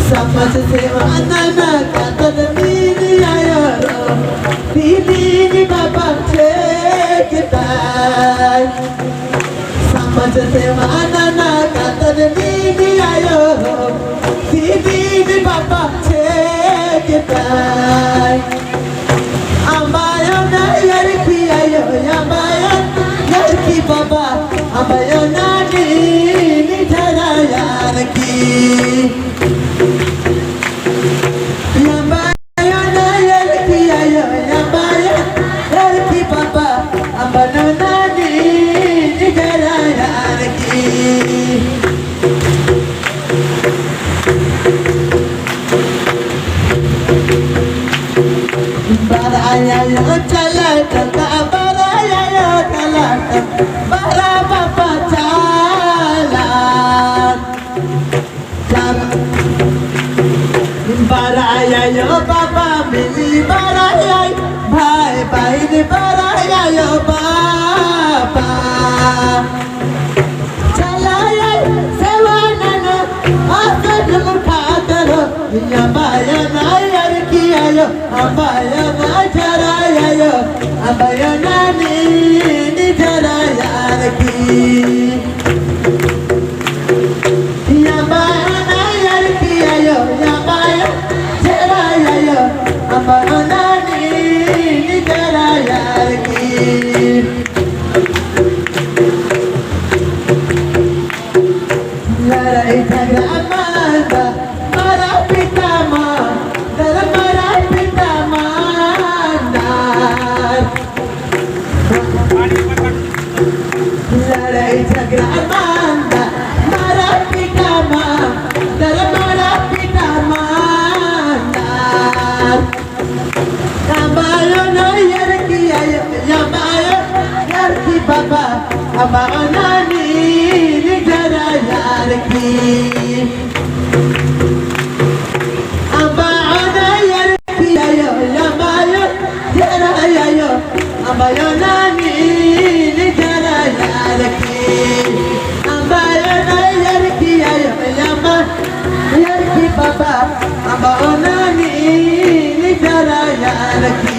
समझ से माना कतल दीदी आयो दीदी बाबा ठेकता समझ से माना कतल दीदी आयो दीदी बाबा ठेकता ambayo na yarki ayo ambayo yarki baba ambayo na ni thara yarki ambayo na yarki ayo ambayo yarki baba ambayo na ni thara yarki baraya yo chala tanga baraya yo chala bara baba chala baraya yo baba mili baraya bhai bhai ni baraya yo baba chala yo sevanana aad mukha karo ya baya na yar kiya yo abaya na jaraya yo abaya na ni jaraya ki ya baya na yar kiya yo ya baya jaraya yo abaya na ni jaraya ki लड़ाई झगड़ा मारता मारा पिता माँ दर मारा पिता मार लड़ाई झगड़ा मारता मारा पिता माँ दर मारा पिता मार ambayo na yarki ayo ambayo yarki baba ambayo na ni jara yarki ambayo na yarki ayo ambayo jara ayo ambayo na ni jara yarki ambayo na yarki ayo ambayo yarki baba ambayo na ni jara yarki